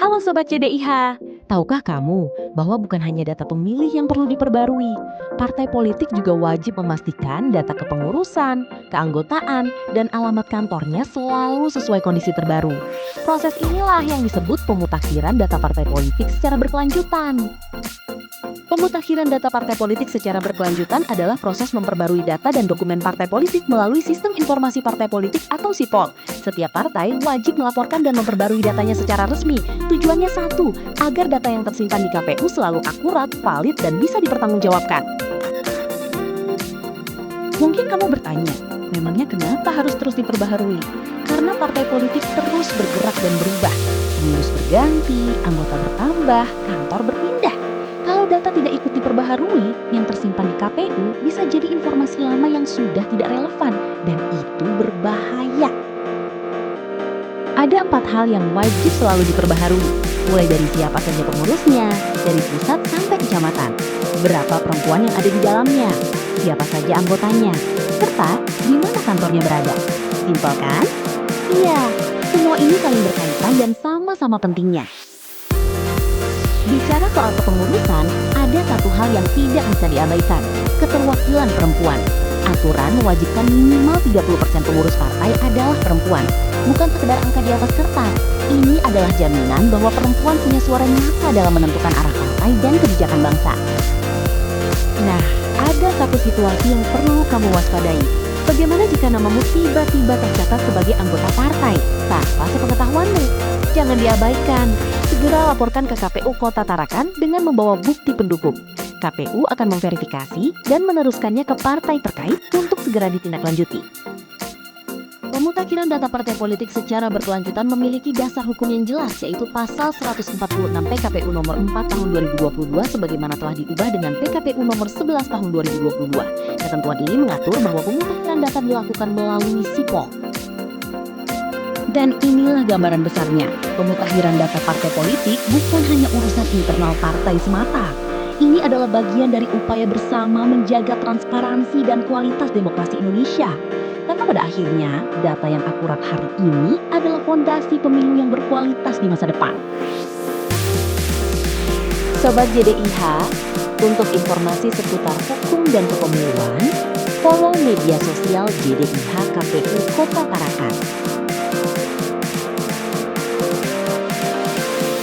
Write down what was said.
Halo Sobat JDIH, tahukah kamu bahwa bukan hanya data pemilih yang perlu diperbarui, partai politik juga wajib memastikan data kepengurusan, keanggotaan, dan alamat kantornya selalu sesuai kondisi terbaru. Proses inilah yang disebut pemutakhiran data partai politik secara berkelanjutan. Pemutakhiran data partai politik secara berkelanjutan adalah proses memperbarui data dan dokumen partai politik melalui Sistem Informasi Partai Politik atau SIPOL. Setiap partai wajib melaporkan dan memperbarui datanya secara resmi. Tujuannya satu, agar data yang tersimpan di KPU selalu akurat, valid, dan bisa dipertanggungjawabkan. Mungkin kamu bertanya, memangnya kenapa harus terus diperbaharui? Karena partai politik terus bergerak dan berubah. Pengurus berganti, anggota bertambah, kantor berpindah. Kalau data tidak ikut diperbaharui, yang tersimpan di KPU bisa jadi informasi lama yang sudah tidak relevan dan itu berbahaya. Ada 4 hal yang wajib selalu diperbaharui, mulai dari siapa saja pengurusnya, dari pusat sampai kecamatan, berapa perempuan yang ada di dalamnya, siapa saja anggotanya, serta di mana kantornya berada. Simpel kan? Iya, semua ini saling berkaitan dan sama-sama pentingnya. Bicara soal kepengurusan, ada satu hal yang tidak bisa diabaikan, keterwakilan perempuan. Aturan mewajibkan minimal 30% pengurus partai adalah perempuan, bukan sekedar angka di atas kertas. Ini adalah jaminan bahwa perempuan punya suara nyata dalam menentukan arah partai dan kebijakan bangsa. Nah, ada satu situasi yang perlu kamu waspadai. Bagaimana jika namamu tiba-tiba tercatat sebagai anggota partai tanpa sepengetahuanmu? Jangan diabaikan. Segera laporkan ke KPU Kota Tarakan dengan membawa bukti pendukung. KPU akan memverifikasi dan meneruskannya ke partai terkait untuk segera ditindaklanjuti. Pemutakhiran data partai politik secara berkelanjutan memiliki dasar hukum yang jelas, yaitu Pasal 146 PKPU nomor 4 tahun 2022 sebagaimana telah diubah dengan PKPU nomor 11 tahun 2022. Ketentuan ini mengatur bahwa pemutakhiran data dilakukan melalui SIPOL. Dan inilah gambaran besarnya, pemutakhiran data partai politik bukan hanya urusan internal partai semata. Ini adalah bagian dari upaya bersama menjaga transparansi dan kualitas demokrasi Indonesia. Karena pada akhirnya, data yang akurat hari ini adalah fondasi pemilu yang berkualitas di masa depan. Sobat JDIH, untuk informasi seputar hukum dan kepemiluan, follow media sosial JDIH KPU Kota Tarakan.